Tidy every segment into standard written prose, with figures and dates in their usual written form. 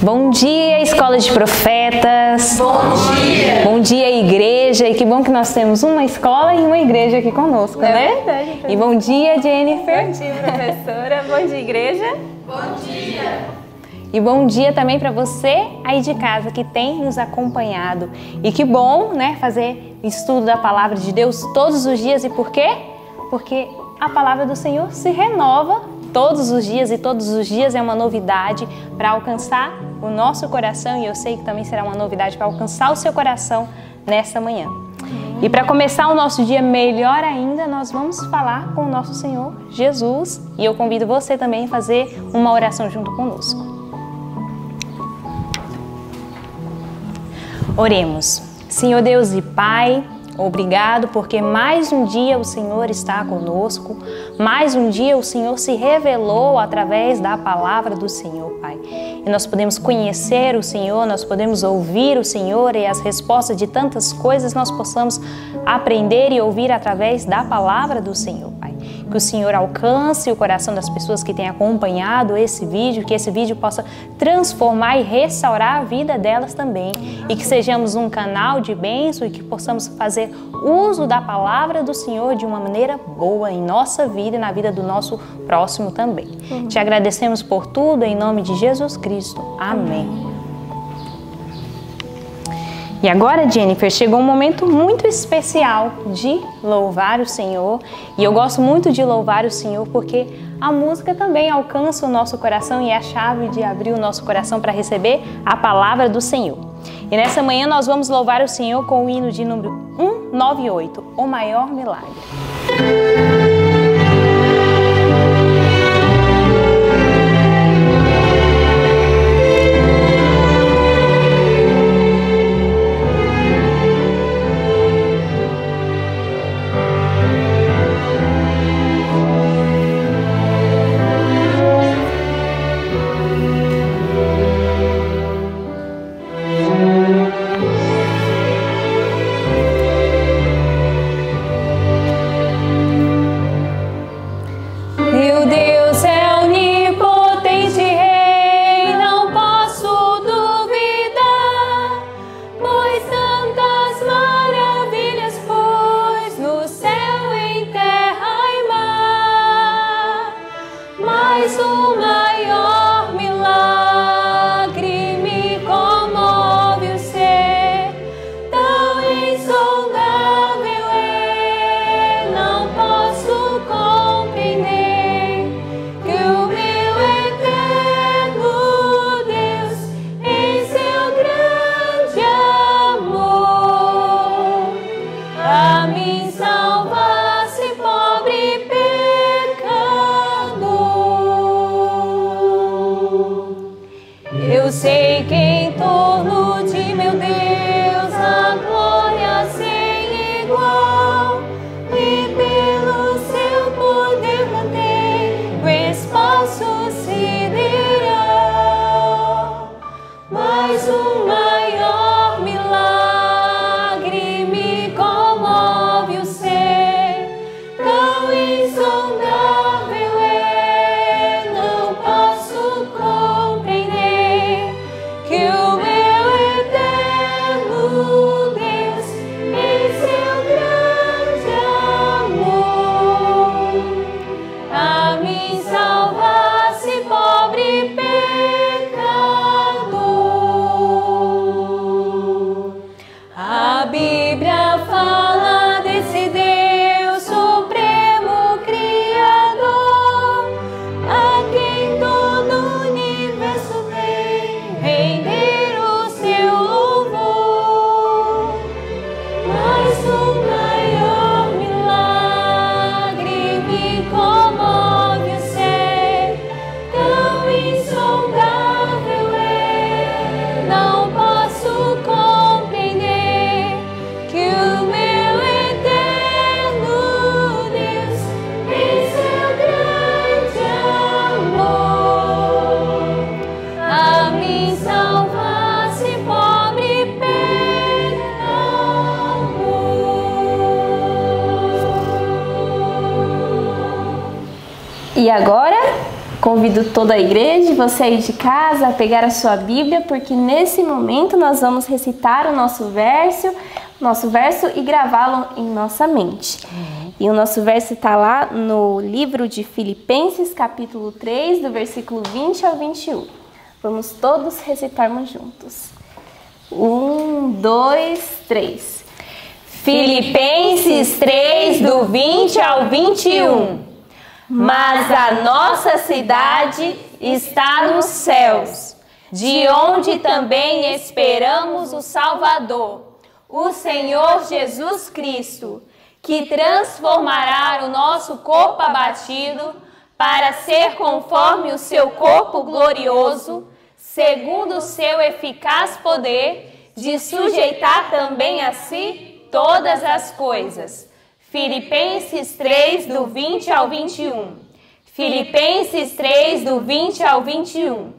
Bom dia, Escola de Profetas. Bom dia. Bom dia, igreja. E que bom que nós temos uma escola e uma igreja aqui conosco, né? É verdade. E bom dia, Jennifer. Bom dia, professora. Bom dia, igreja. Bom dia. E bom dia também para você aí de casa que tem nos acompanhado. E que bom, né, fazer estudo da Palavra de Deus todos os dias. E por quê? Porque a Palavra do Senhor se renova todos os dias e todos os dias é uma novidade para alcançar o nosso coração. E eu sei que também será uma novidade para alcançar o seu coração nesta manhã. E para começar o nosso dia melhor ainda, nós vamos falar com o nosso Senhor Jesus. E eu convido você também a fazer uma oração junto conosco. Oremos. Senhor Deus e Pai, obrigado porque mais um dia o Senhor está conosco, mais um dia o Senhor se revelou através da palavra do Senhor, Pai. E nós podemos conhecer o Senhor, nós podemos ouvir o Senhor e as respostas de tantas coisas nós possamos aprender e ouvir através da palavra do Senhor, Pai. Que o Senhor alcance o coração das pessoas que têm acompanhado esse vídeo, que esse vídeo possa transformar e restaurar a vida delas também. E que sejamos um canal de bênção e que possamos fazer uso da palavra do Senhor de uma maneira boa em nossa vida e na vida do nosso próximo também. Te agradecemos por tudo, em nome de Jesus Cristo. Amém. E agora, Jennifer, chegou um momento muito especial de louvar o Senhor. E eu gosto muito de louvar o Senhor porque a música também alcança o nosso coração e é a chave de abrir o nosso coração para receber a palavra do Senhor. E nessa manhã nós vamos louvar o Senhor com o hino de número 198, O Maior Milagre. E agora, Convido toda a igreja, você aí de casa, a pegar a sua Bíblia, porque nesse momento nós vamos recitar o nosso verso e gravá-lo em nossa mente. E o nosso verso está lá no livro de Filipenses, capítulo 3, do versículo 20 ao 21. Vamos todos recitarmos juntos. 1, 2, 3. Filipenses 3, do 20 ao 21. Mas a nossa cidade está nos céus, de onde também esperamos o Salvador, o Senhor Jesus Cristo, que transformará o nosso corpo abatido para ser conforme o seu corpo glorioso, segundo o seu eficaz poder, de sujeitar também a si todas as coisas. Filipenses 3, do 20 ao 21. Filipenses 3, do 20 ao 21.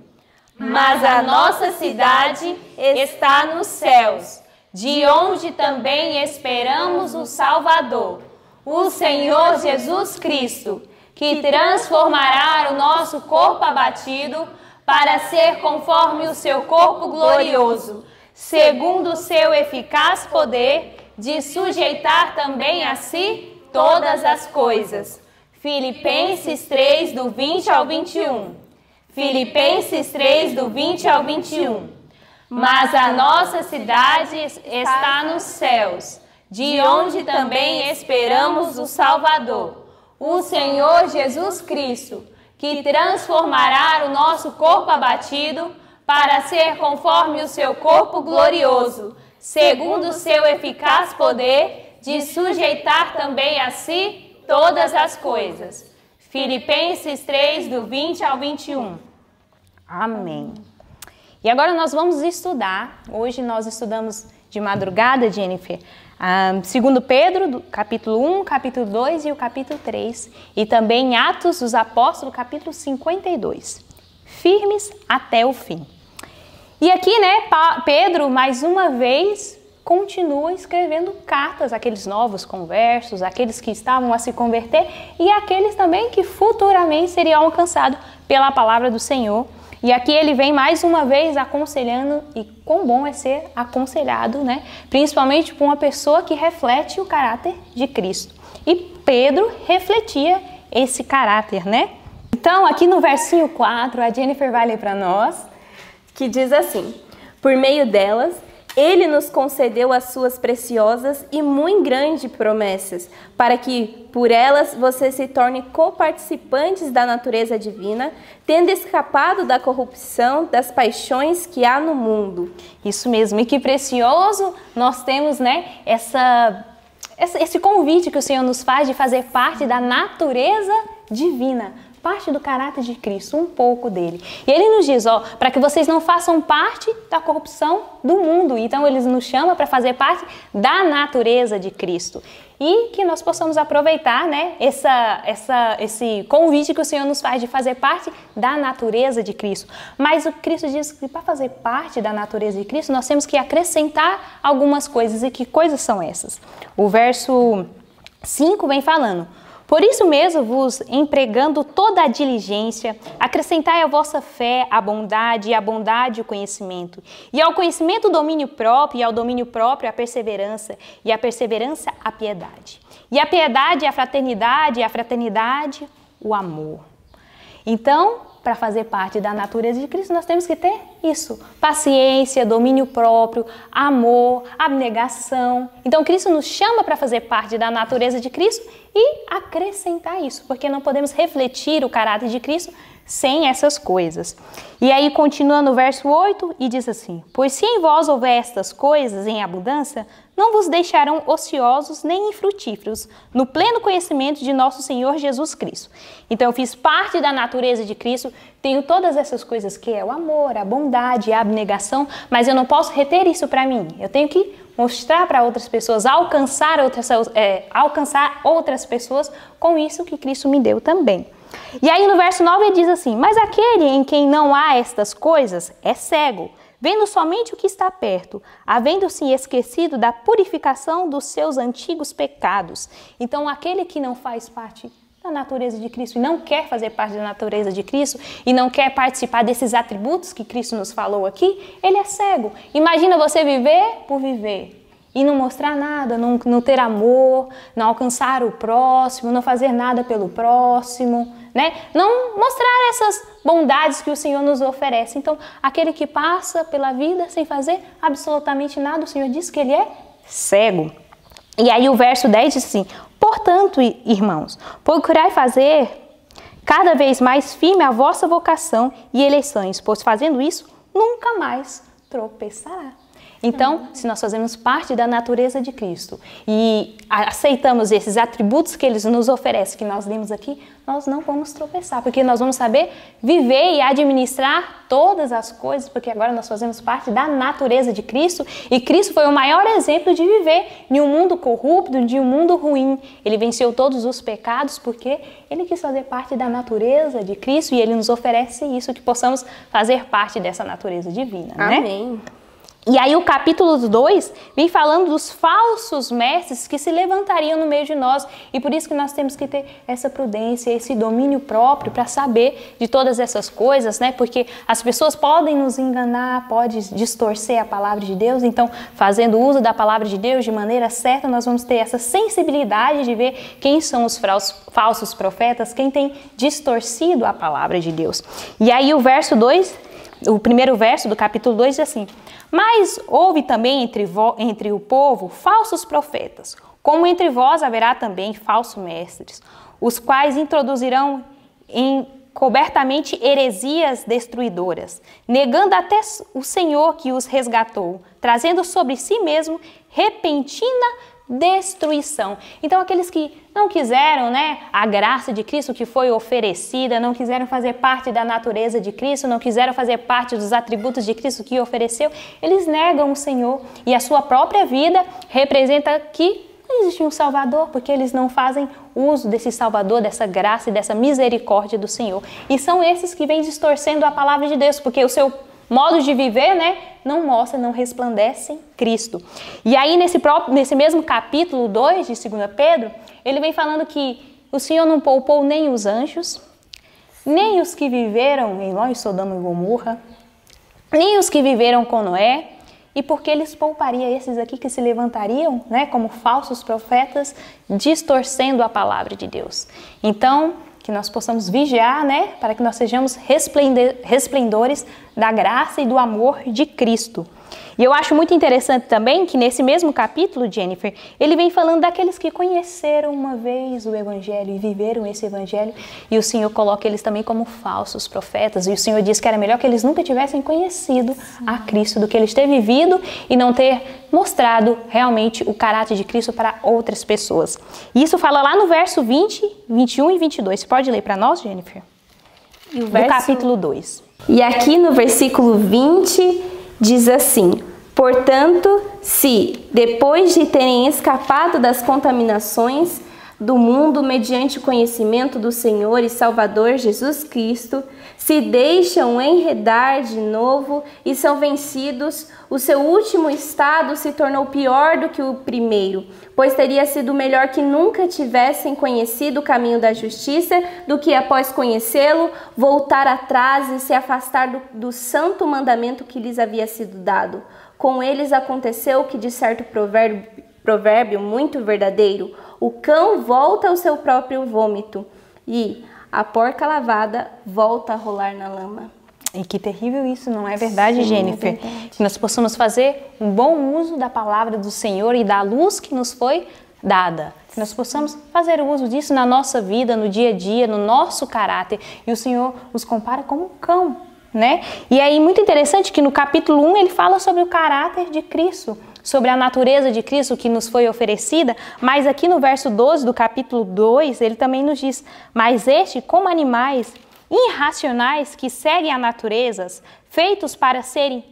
Mas a nossa cidade está nos céus, de onde também esperamos o Salvador, o Senhor Jesus Cristo, que transformará o nosso corpo abatido para ser conforme o seu corpo glorioso, segundo o seu eficaz poder, de sujeitar também a si todas as coisas. Filipenses 3, do 20 ao 21. Filipenses 3, do 20 ao 21. Mas a nossa cidade está nos céus, de onde também esperamos o Salvador, o Senhor Jesus Cristo, que transformará o nosso corpo abatido para ser conforme o seu corpo glorioso, segundo o seu eficaz poder, de sujeitar também a si todas as coisas. Filipenses 3, do 20 ao 21. Amém. E agora nós vamos estudar, hoje nós estudamos de madrugada, Jennifer, 2 Pedro, do capítulo 1, capítulo 2 e o capítulo 3, e também Atos dos Apóstolos, capítulo 52. Firmes até o fim. E aqui, né, Pedro, mais uma vez, continua escrevendo cartas àqueles novos conversos, àqueles que estavam a se converter e àqueles também que futuramente seriam alcançados pela palavra do Senhor. E aqui ele vem mais uma vez aconselhando, e quão bom é ser aconselhado, né? Principalmente por uma pessoa que reflete o caráter de Cristo. E Pedro refletia esse caráter, né? Então, aqui no versinho 4, a Jennifer vai ler para nós, que diz assim: por meio delas, ele nos concedeu as suas preciosas e muito grandes promessas, para que, por elas, você se torne coparticipantes da natureza divina, tendo escapado da corrupção das paixões que há no mundo. Isso mesmo, e que precioso nós temos, né, esse convite que o Senhor nos faz de fazer parte da natureza divina, parte do caráter de Cristo, um pouco dele. E ele nos diz, ó, para que vocês não façam parte da corrupção do mundo. Então ele nos chama para fazer parte da natureza de Cristo. E que nós possamos aproveitar, né, esse convite que o Senhor nos faz de fazer parte da natureza de Cristo. Mas o Cristo diz que para fazer parte da natureza de Cristo, nós temos que acrescentar algumas coisas. E que coisas são essas? O verso 5 vem falando: por isso mesmo vos empregando toda a diligência, acrescentai à vossa fé a bondade, e à bondade o conhecimento, e ao conhecimento o domínio próprio, e ao domínio próprio a perseverança, e à perseverança a piedade, e a piedade a fraternidade, e a fraternidade o amor. Então, para fazer parte da natureza de Cristo, nós temos que ter isso: paciência, domínio próprio, amor, abnegação. Então, Cristo nos chama para fazer parte da natureza de Cristo e acrescentar isso, porque não podemos refletir o caráter de Cristo sem essas coisas. E aí, continuando o verso 8, e diz assim: pois se em vós houver estas coisas em abundância, não vos deixarão ociosos nem infrutíferos no pleno conhecimento de nosso Senhor Jesus Cristo. Então eu fiz parte da natureza de Cristo, tenho todas essas coisas que é o amor, a bondade, a abnegação, mas eu não posso reter isso para mim. Eu tenho que mostrar para outras pessoas, alcançar outras pessoas com isso que Cristo me deu também. E aí no verso 9 ele diz assim: mas aquele em quem não há estas coisas é cego, vendo somente o que está perto, havendo-se esquecido da purificação dos seus antigos pecados. Então, aquele que não faz parte da natureza de Cristo e não quer fazer parte da natureza de Cristo e não quer participar desses atributos que Cristo nos falou aqui, ele é cego. Imagina você viver por viver e não mostrar nada, não ter amor, não alcançar o próximo, não fazer nada pelo próximo, né? Não mostrar essas bondades que o Senhor nos oferece. Então, aquele que passa pela vida sem fazer absolutamente nada, o Senhor diz que ele é cego. E aí o verso 10 diz assim: portanto, irmãos, procurai fazer cada vez mais firme a vossa vocação e eleições, pois fazendo isso, nunca mais tropeçará. Então, se nós fazemos parte da natureza de Cristo e aceitamos esses atributos que Ele nos oferece, que nós lemos aqui, nós não vamos tropeçar, porque nós vamos saber viver e administrar todas as coisas, porque agora nós fazemos parte da natureza de Cristo e Cristo foi o maior exemplo de viver em um mundo corrupto, de um mundo ruim. Ele venceu todos os pecados porque Ele quis fazer parte da natureza de Cristo e Ele nos oferece isso, que possamos fazer parte dessa natureza divina, né? Amém. E aí o capítulo 2 vem falando dos falsos mestres que se levantariam no meio de nós. E por isso que nós temos que ter essa prudência, esse domínio próprio para saber de todas essas coisas, né? Porque as pessoas podem nos enganar, podem distorcer a palavra de Deus. Então, fazendo uso da palavra de Deus de maneira certa, nós vamos ter essa sensibilidade de ver quem são os falsos profetas, quem tem distorcido a palavra de Deus. E aí o verso 2, o primeiro verso do capítulo 2 diz assim: mas houve também entre o povo falsos profetas, como entre vós haverá também falsos mestres, os quais introduzirão cobertamente heresias destruidoras, negando até o Senhor que os resgatou, trazendo sobre si mesmo repentina destruição. Então aqueles que não quiseram, né, a graça de Cristo que foi oferecida, não quiseram fazer parte da natureza de Cristo, não quiseram fazer parte dos atributos de Cristo que ofereceu, eles negam o Senhor e a sua própria vida representa que não existe um Salvador, porque eles não fazem uso desse Salvador, dessa graça e dessa misericórdia do Senhor. E são esses que vêm distorcendo a palavra de Deus, porque o seu modo de viver, né, não mostra, não resplandece Cristo. E aí nesse mesmo capítulo 2 de 2 Pedro, ele vem falando que o Senhor não poupou nem os anjos, nem os que viveram em Ló, Sodoma e Gomorra, nem os que viveram com Noé, e porque eles pouparia esses aqui que se levantariam, né, como falsos profetas, distorcendo a palavra de Deus. Então, que nós possamos vigiar, né, para que nós sejamos resplendores da graça e do amor de Cristo. E eu acho muito interessante também que nesse mesmo capítulo, Jennifer, ele vem falando daqueles que conheceram uma vez o Evangelho e viveram esse Evangelho, e o Senhor coloca eles também como falsos profetas, e o Senhor diz que era melhor que eles nunca tivessem conhecido a Cristo do que eles ter vivido e não ter mostrado realmente o caráter de Cristo para outras pessoas. E isso fala lá no verso 20, 21 e 22. Você pode ler para nós, Jennifer? E o do capítulo 2. E aqui no versículo 20 diz assim: portanto, se depois de terem escapado das contaminações do mundo mediante o conhecimento do Senhor e Salvador Jesus Cristo, se deixam enredar de novo e são vencidos, o seu último estado se tornou pior do que o primeiro, pois teria sido melhor que nunca tivessem conhecido o caminho da justiça do que, após conhecê-lo, voltar atrás e se afastar do santo mandamento que lhes havia sido dado. Com eles aconteceu que, de certo provérbio muito verdadeiro, o cão volta ao seu próprio vômito e a porca lavada volta a rolar na lama. E que terrível isso, não é verdade, Sim, Jennifer? é verdade. Que nós possamos fazer um bom uso da palavra do Senhor e da luz que nos foi dada. Que nós possamos fazer uso disso na nossa vida, no dia a dia, no nosso caráter. E o Senhor os compara como um cão, né? E aí, muito interessante que no capítulo 1 ele fala sobre o caráter de Cristo, sobre a natureza de Cristo que nos foi oferecida, mas aqui no verso 12 do capítulo 2, ele também nos diz: mas como animais irracionais que seguem a naturezas, feitos para serem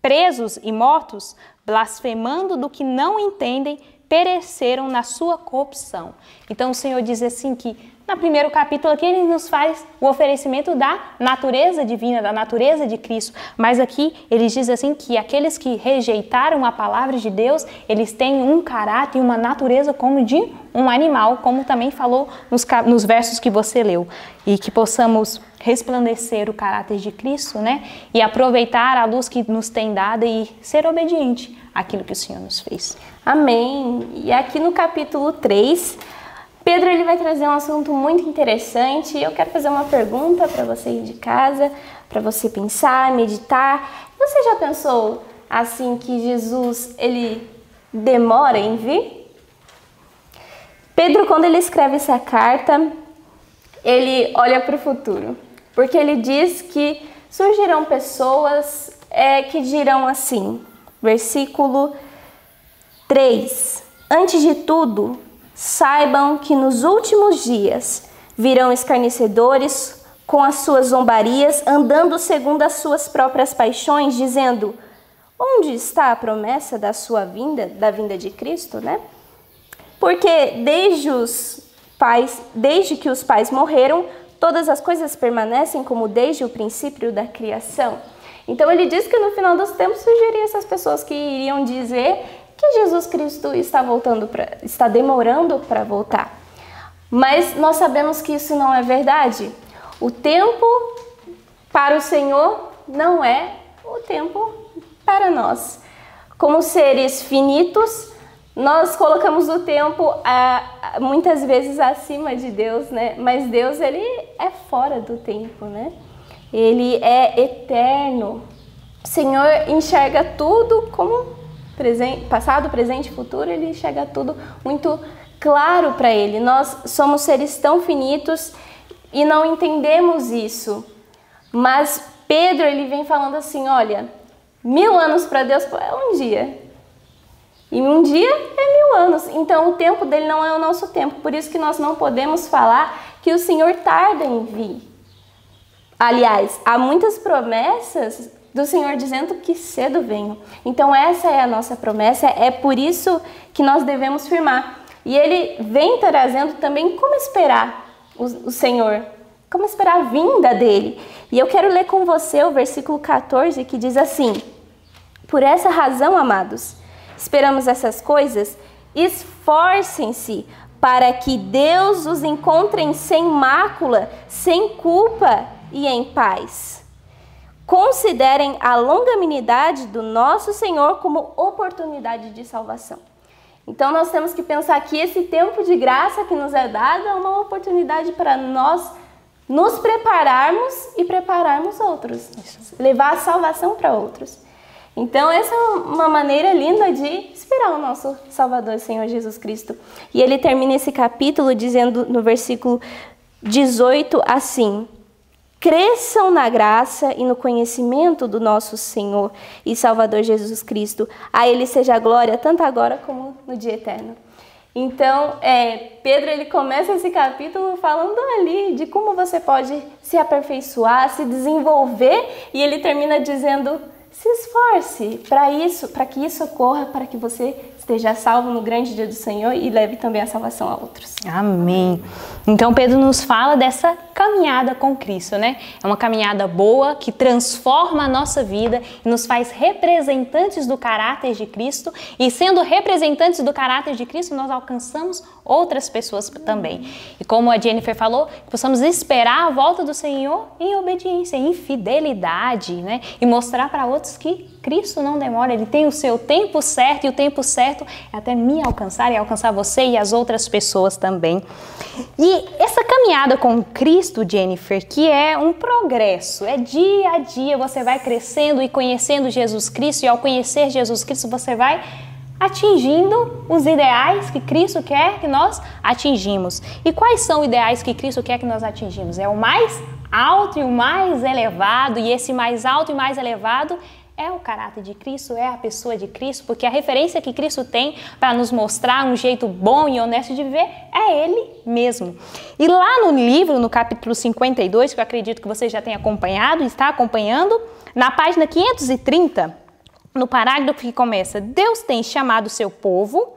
presos e mortos, blasfemando do que não entendem, pereceram na sua corrupção. Então o Senhor diz assim que, no primeiro capítulo aqui, ele nos faz o oferecimento da natureza divina, da natureza de Cristo. Mas aqui ele diz assim que aqueles que rejeitaram a palavra de Deus, eles têm um caráter e uma natureza como de um animal, como também falou nos versos que você leu. E que possamos resplandecer o caráter de Cristo, né? E aproveitar a luz que nos tem dada e ser obediente àquilo que o Senhor nos fez. Amém. E aqui no capítulo 3, Pedro ele vai trazer um assunto muito interessante. Eu quero fazer uma pergunta para você aí de casa, para você pensar, meditar. Você já pensou assim que Jesus ele demora em vir? Pedro, quando ele escreve essa carta, ele olha para o futuro, porque ele diz que surgirão pessoas que dirão assim, versículo 3: antes de tudo, saibam que nos últimos dias virão escarnecedores com as suas zombarias, andando segundo as suas próprias paixões, dizendo: onde está a promessa da sua vinda, da vinda de Cristo, né? Porque desde que os pais morreram, todas as coisas permanecem como desde o princípio da criação. Então ele diz que no final dos tempos surgiriam essas pessoas que iriam dizer que Jesus Cristo está demorando para voltar. Mas nós sabemos que isso não é verdade. O tempo para o Senhor não é o tempo para nós. Como seres finitos, nós colocamos o tempo muitas vezes acima de Deus, né? Mas Deus, ele é fora do tempo, né? Ele é eterno. O Senhor enxerga tudo como passado, presente e futuro. Ele enxerga tudo muito claro para Ele. Nós somos seres tão finitos e não entendemos isso. Mas Pedro, ele vem falando assim, olha, 1000 anos para Deus é um dia. E um dia é 1000 anos. Então o tempo dele não é o nosso tempo. Por isso que nós não podemos falar que o Senhor tarda em vir. Aliás, há muitas promessas do Senhor dizendo que cedo venho. Então essa é a nossa promessa, é por isso que nós devemos firmar. E ele vem trazendo também como esperar o Senhor, como esperar a vinda dele. E eu quero ler com você o versículo 14, que diz assim: por essa razão, amados, esperamos essas coisas, esforcem-se para que Deus os encontre sem mácula, sem culpa e em paz. Considerem a longanimidade do nosso Senhor como oportunidade de salvação. Então nós temos que pensar que esse tempo de graça que nos é dado é uma oportunidade para nós nos prepararmos e prepararmos outros, levar a salvação para outros. Então essa é uma maneira linda de esperar o nosso Salvador, Senhor Jesus Cristo. E ele termina esse capítulo dizendo no versículo 18 assim: cresçam na graça e no conhecimento do nosso Senhor e Salvador Jesus Cristo. A Ele seja a glória, tanto agora como no dia eterno. Então, Pedro ele começa esse capítulo falando ali de como você pode se aperfeiçoar, se desenvolver, e ele termina dizendo: se esforce para que isso ocorra, para que você esteja salvo no grande dia do Senhor e leve também a salvação a outros. Amém. Então Pedro nos fala dessa caminhada com Cristo, né? É uma caminhada boa que transforma a nossa vida e nos faz representantes do caráter de Cristo, e sendo representantes do caráter de Cristo, nós alcançamos outras pessoas também. E como a Jennifer falou, possamos esperar a volta do Senhor em obediência, em fidelidade, né? E mostrar para outros que Cristo não demora, Ele tem o seu tempo certo, e o tempo certo é até me alcançar e alcançar você e as outras pessoas também. E essa caminhada com Cristo, Jennifer, que é um progresso, é dia a dia, você vai crescendo e conhecendo Jesus Cristo, e ao conhecer Jesus Cristo você vai atingindo os ideais que Cristo quer que nós atingimos. E quais são os ideais que Cristo quer que nós atingimos? É o mais alto e o mais elevado, e esse mais alto e mais elevado é o caráter de Cristo, é a pessoa de Cristo, porque a referência que Cristo tem para nos mostrar um jeito bom e honesto de viver é Ele mesmo. E lá no livro, no capítulo 52, que eu acredito que você já tem acompanhado, está acompanhando, na página 530, no parágrafo que começa: Deus tem chamado o seu povo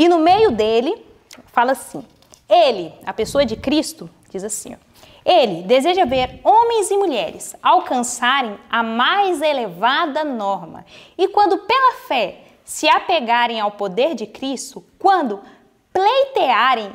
E no meio dele, fala assim, ele, a pessoa de Cristo, diz assim, ó, ele deseja ver homens e mulheres alcançarem a mais elevada norma. E quando pela fé se apegarem ao poder de Cristo, quando pleitearem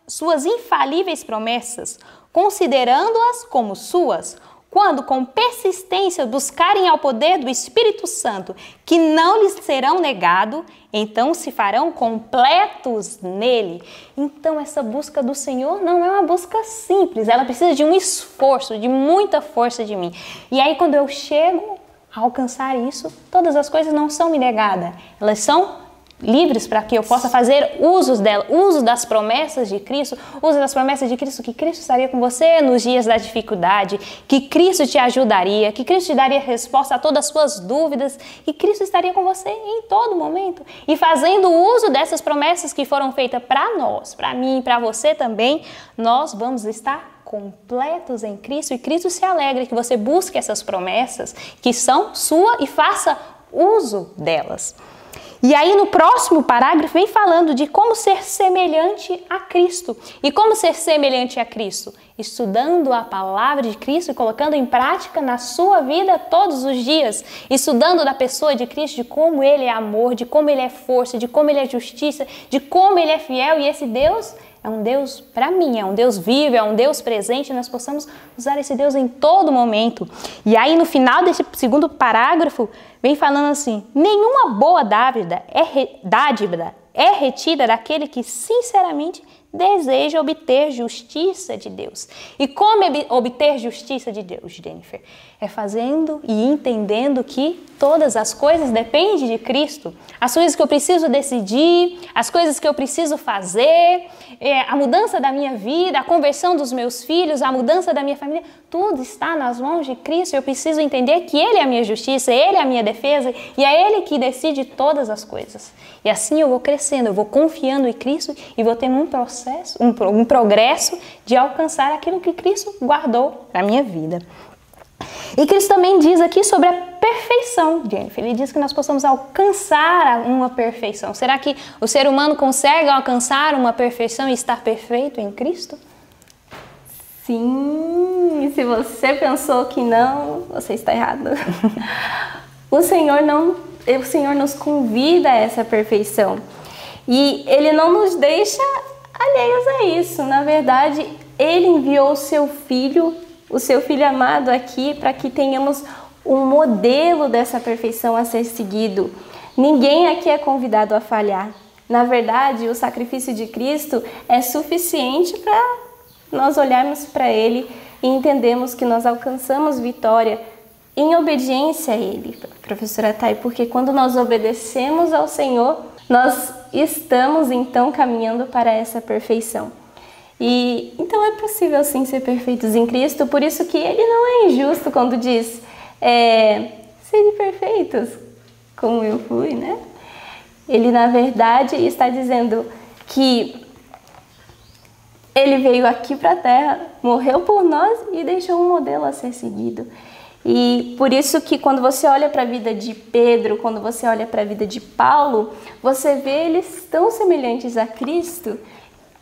suas infalíveis promessas, considerando-as como suas, quando com persistência buscarem ao poder do Espírito Santo, que não lhes serão negado, então se farão completos nele. Então essa busca do Senhor não é uma busca simples, ela precisa de um esforço, de muita força de mim. E aí quando eu chego a alcançar isso, todas as coisas não são me negadas, elas são livres para que eu possa fazer uso das promessas de Cristo, uso das promessas de Cristo, que Cristo estaria com você nos dias da dificuldade, que Cristo te ajudaria, que Cristo te daria resposta a todas as suas dúvidas, que Cristo estaria com você em todo momento. E fazendo uso dessas promessas que foram feitas para nós, para mim e para você também, nós vamos estar completos em Cristo e Cristo se alegra que você busque essas promessas que são sua e faça uso delas. E aí no próximo parágrafo vem falando de como ser semelhante a Cristo. E como ser semelhante a Cristo? Estudando a palavra de Cristo e colocando em prática na sua vida todos os dias. Estudando da pessoa de Cristo, de como Ele é amor, de como Ele é força, de como Ele é justiça, de como Ele é fiel. E esse Deus é um Deus para mim, é um Deus vivo, é um Deus presente. Nós possamos usar esse Deus em todo momento. E aí no final desse segundo parágrafo, vem falando assim, nenhuma boa dádiva é retida daquele que sinceramente deseja obter justiça de Deus. E como obter justiça de Deus, Jennifer? É fazendo e entendendo que todas as coisas dependem de Cristo. As coisas que eu preciso decidir, as coisas que eu preciso fazer, a mudança da minha vida, a conversão dos meus filhos, a mudança da minha família, tudo está nas mãos de Cristo. Eu preciso entender que Ele é a minha justiça, Ele é a minha defesa e é Ele que decide todas as coisas. E assim eu vou crescendo, eu vou confiando em Cristo e vou tendo um processo, um progresso de alcançar aquilo que Cristo guardou para a minha vida. E Cristo também diz aqui sobre a perfeição, Jennifer. Ele diz que nós possamos alcançar uma perfeição. Será que o ser humano consegue alcançar uma perfeição e estar perfeito em Cristo? Sim, se você pensou que não, você está errado. O Senhor nos convida a essa perfeição. E Ele não nos deixa alheios a isso. Na verdade, Ele enviou o seu Filho amado aqui para que tenhamos um modelo dessa perfeição a ser seguido. Ninguém aqui é convidado a falhar. Na verdade, o sacrifício de Cristo é suficiente para nós olharmos para Ele e entendermos que nós alcançamos vitória em obediência a Ele, professora Thay, porque quando nós obedecemos ao Senhor, nós estamos então caminhando para essa perfeição. E então é possível sim ser perfeitos em Cristo, por isso que Ele não é injusto quando diz, sede perfeitos, como eu fui, né? Ele na verdade está dizendo que Ele veio aqui para a Terra, morreu por nós e deixou um modelo a ser seguido. E por isso que quando você olha para a vida de Pedro, quando você olha para a vida de Paulo, você vê eles tão semelhantes a Cristo.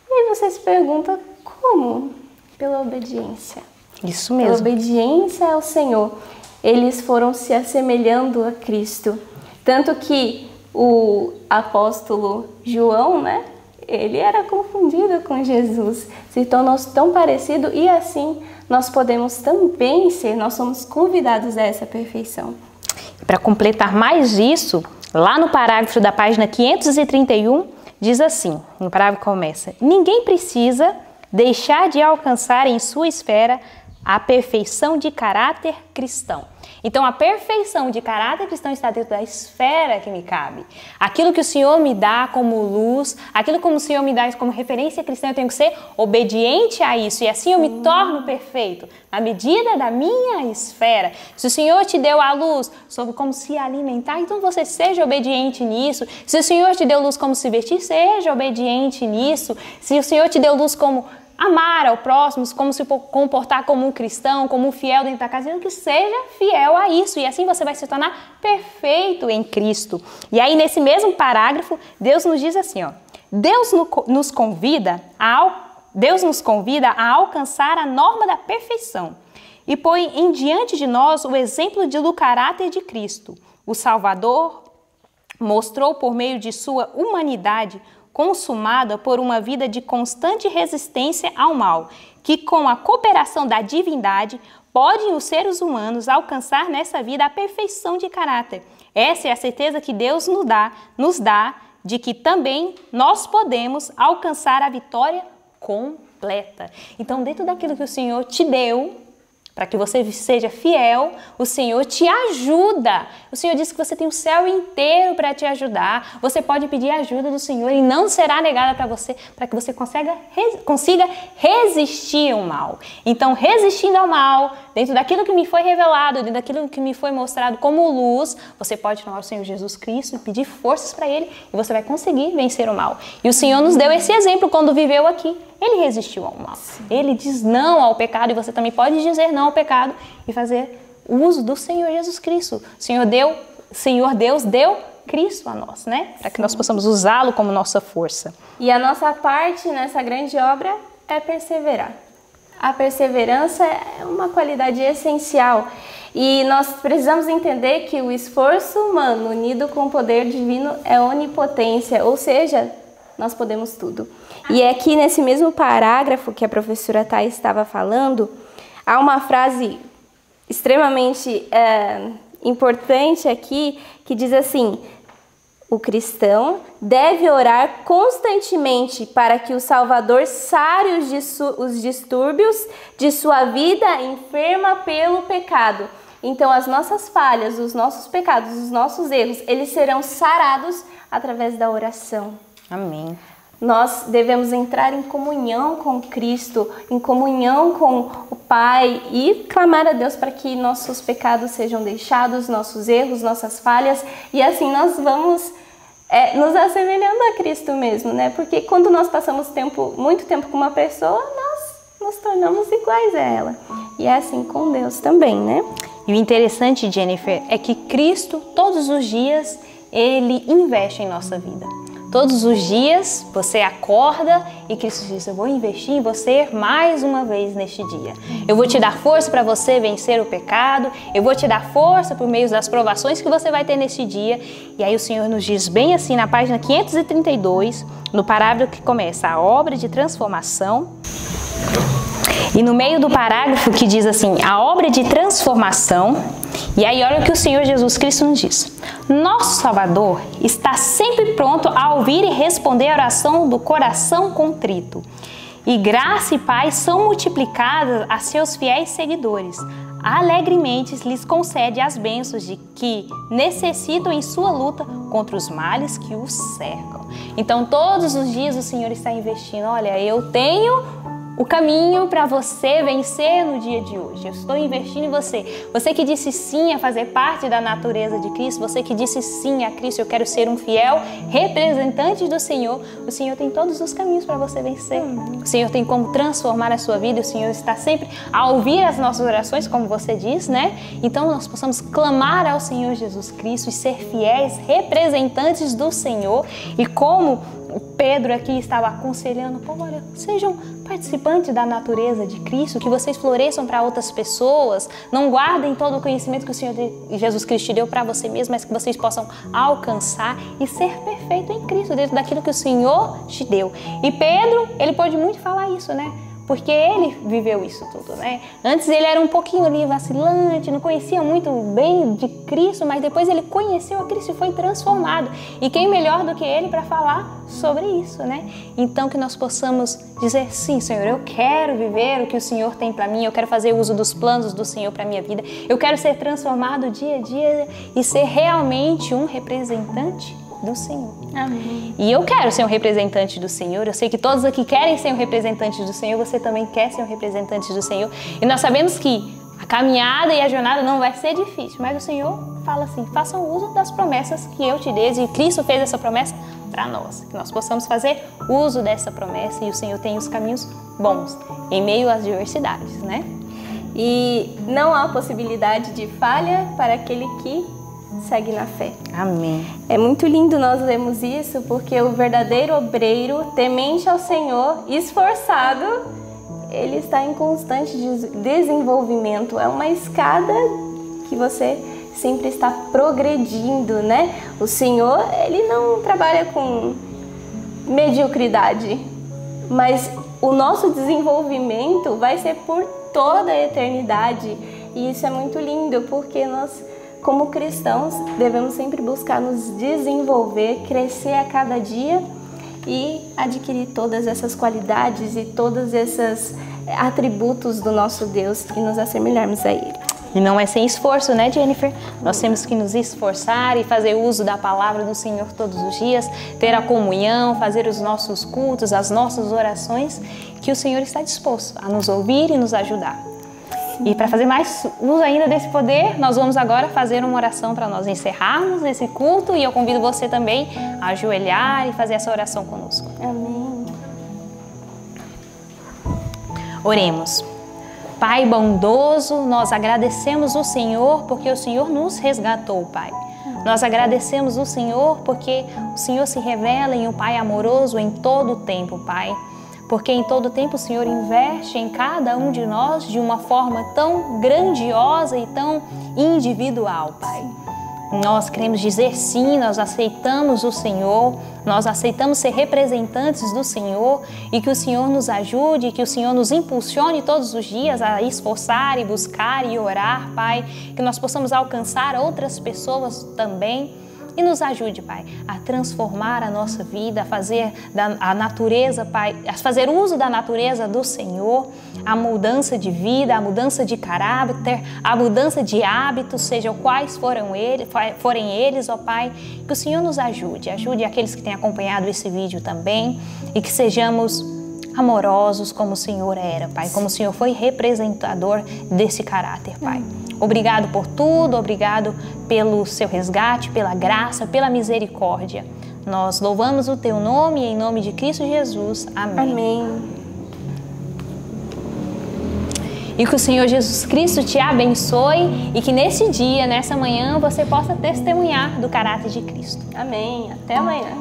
E aí você se pergunta, como? Pela obediência. Isso mesmo. Pela obediência ao Senhor. Eles foram se assemelhando a Cristo. Tanto que o apóstolo João, né? Ele era confundido com Jesus. Se tornou tão parecido e assim nós podemos também ser. Nós somos convidados a essa perfeição. Para completar mais isso, lá no parágrafo da página 531, diz assim, no parágrafo começa, ninguém precisa deixar de alcançar em sua esfera a perfeição de caráter cristão. Então, a perfeição de caráter cristão está dentro da esfera que me cabe. Aquilo que o Senhor me dá como luz, aquilo que o Senhor me dá como referência cristã, eu tenho que ser obediente a isso. E assim eu me torno perfeito, na medida da minha esfera. Se o Senhor te deu a luz sobre como se alimentar, então você seja obediente nisso. Se o Senhor te deu luz como se vestir, seja obediente nisso. Se o Senhor te deu luz como amar ao próximo, como se comportar como um cristão, como um fiel dentro da casa, que seja fiel a isso. E assim você vai se tornar perfeito em Cristo. E aí, nesse mesmo parágrafo, Deus nos diz assim, ó, Deus nos convida a alcançar a norma da perfeição e põe em diante de nós o exemplo do caráter de Cristo. O Salvador mostrou por meio de sua humanidade consumada por uma vida de constante resistência ao mal, que com a cooperação da divindade podem os seres humanos alcançar nessa vida a perfeição de caráter. Essa é a certeza que Deus nos dá de que também nós podemos alcançar a vitória completa. Então, dentro daquilo que o Senhor te deu, para que você seja fiel, o Senhor te ajuda. O Senhor disse que você tem o céu inteiro para te ajudar. Você pode pedir a ajuda do Senhor e não será negada para que você consiga resistir ao mal. Então, resistindo ao mal, dentro daquilo que me foi revelado, dentro daquilo que me foi mostrado como luz, você pode tomar o Senhor Jesus Cristo e pedir forças para Ele e você vai conseguir vencer o mal. E o Senhor nos deu esse exemplo quando viveu aqui. Ele resistiu ao mal. Ele diz não ao pecado e você também pode dizer não ao pecado e fazer uso do Senhor Jesus Cristo. Senhor Deus deu Cristo a nós, né? Para que nós possamos usá-lo como nossa força. E a nossa parte nessa grande obra é perseverar. A perseverança é uma qualidade essencial e nós precisamos entender que o esforço humano unido com o poder divino é onipotência, ou seja, nós podemos tudo. E é aqui nesse mesmo parágrafo que a professora Thais estava falando, há uma frase extremamente importante aqui que diz assim: o cristão deve orar constantemente para que o Salvador sare os distúrbios de sua vida enferma pelo pecado. Então as nossas falhas, os nossos pecados, os nossos erros, eles serão sarados através da oração. Amém. Nós devemos entrar em comunhão com Cristo, em comunhão com o Pai e clamar a Deus para que nossos pecados sejam deixados, nossos erros, nossas falhas, e assim nós vamos nos assemelhando a Cristo mesmo, né? Porque quando nós passamos muito tempo com uma pessoa, nós nos tornamos iguais a ela. E é assim com Deus também, né? E o interessante, Jennifer, é que Cristo, todos os dias, Ele investe em nossa vida. Todos os dias você acorda e Cristo diz: eu vou investir em você mais uma vez neste dia. Eu vou te dar força para você vencer o pecado, eu vou te dar força por meio das provações que você vai ter neste dia. E aí o Senhor nos diz bem assim na página 532, no parágrafo que começa a obra de transformação. E no meio do parágrafo que diz assim, a obra de transformação, e aí olha o que o Senhor Jesus Cristo nos diz. Nosso Salvador está sempre pronto a ouvir e responder a oração do coração contrito. E graça e paz são multiplicadas a seus fiéis seguidores. Alegremente lhes concede as bênçãos de que necessitam em sua luta contra os males que os cercam. Então todos os dias o Senhor está investindo. Olha, eu tenho o caminho para você vencer no dia de hoje. Eu estou investindo em você. Você que disse sim a fazer parte da natureza de Cristo, você que disse sim a Cristo, eu quero ser um fiel representante do Senhor. O Senhor tem todos os caminhos para você vencer. O Senhor tem como transformar a sua vida. O Senhor está sempre a ouvir as nossas orações, como você diz, né? Então nós possamos clamar ao Senhor Jesus Cristo e ser fiéis representantes do Senhor. E como Pedro aqui estava aconselhando, olha, sejam participantes da natureza de Cristo, que vocês floresçam para outras pessoas, não guardem todo o conhecimento que o Senhor Jesus Cristo te deu para você mesmo, mas que vocês possam alcançar e ser perfeito em Cristo, dentro daquilo que o Senhor te deu. E Pedro, ele pode muito falar isso, né? Porque ele viveu isso tudo, né? Antes ele era um pouquinho ali vacilante, não conhecia muito bem de Cristo, mas depois ele conheceu a Cristo e foi transformado. E quem melhor do que ele para falar sobre isso, né? Então que nós possamos dizer, sim, Senhor, eu quero viver o que o Senhor tem para mim, eu quero fazer uso dos planos do Senhor para minha vida, eu quero ser transformado dia a dia e ser realmente um representante do Senhor. Amém. E eu quero ser um representante do Senhor. Eu sei que todos aqui querem ser um representante do Senhor. Você também quer ser um representante do Senhor. E nós sabemos que a caminhada e a jornada não vai ser difícil, mas o Senhor fala assim: façam uso das promessas que eu te dei. E Cristo fez essa promessa para nós, que nós possamos fazer uso dessa promessa, e o Senhor tem os caminhos bons em meio às diversidades, né? E não há possibilidade de falha para aquele que segue na fé. Amém. É muito lindo nós lermos isso, porque o verdadeiro obreiro, temente ao Senhor, esforçado, ele está em constante desenvolvimento. É uma escada que você sempre está progredindo, né? O Senhor, ele não trabalha com mediocridade, mas o nosso desenvolvimento vai ser por toda a eternidade. E isso é muito lindo, porque nós, como cristãos, devemos sempre buscar nos desenvolver, crescer a cada dia e adquirir todas essas qualidades e todos esses atributos do nosso Deus e nos assemelharmos a Ele. E não é sem esforço, né, Jennifer? Nós temos que nos esforçar e fazer uso da palavra do Senhor todos os dias, ter a comunhão, fazer os nossos cultos, as nossas orações, que o Senhor está disposto a nos ouvir e nos ajudar. E para fazer mais uso ainda desse poder, nós vamos agora fazer uma oração para nós encerrarmos esse culto, e eu convido você também a ajoelhar e fazer essa oração conosco. Amém. Oremos. Pai bondoso, nós agradecemos o Senhor porque o Senhor nos resgatou, Pai. Nós agradecemos o Senhor porque o Senhor se revela em um Pai amoroso em todo o tempo, Pai. Porque em todo o tempo o Senhor investe em cada um de nós de uma forma tão grandiosa e tão individual, Pai. Nós queremos dizer sim, nós aceitamos o Senhor, nós aceitamos ser representantes do Senhor, e que o Senhor nos ajude, que o Senhor nos impulsione todos os dias a esforçar e buscar e orar, Pai, que nós possamos alcançar outras pessoas também. E nos ajude, Pai, a transformar a nossa vida, a fazer a natureza, Pai, a fazer uso da natureza do Senhor, a mudança de vida, a mudança de caráter, a mudança de hábitos, sejam quais forem eles, ó Pai, que o Senhor nos ajude aqueles que têm acompanhado esse vídeo também, e que sejamos amorosos como o Senhor era, Pai, como o Senhor foi representador desse caráter, Pai. Obrigado por tudo, obrigado pelo seu resgate, pela graça, pela misericórdia. Nós louvamos o teu nome, em nome de Cristo Jesus. Amém. Amém. E que o Senhor Jesus Cristo te abençoe e que nesse dia, nessa manhã, você possa testemunhar do caráter de Cristo. Amém. Até amanhã.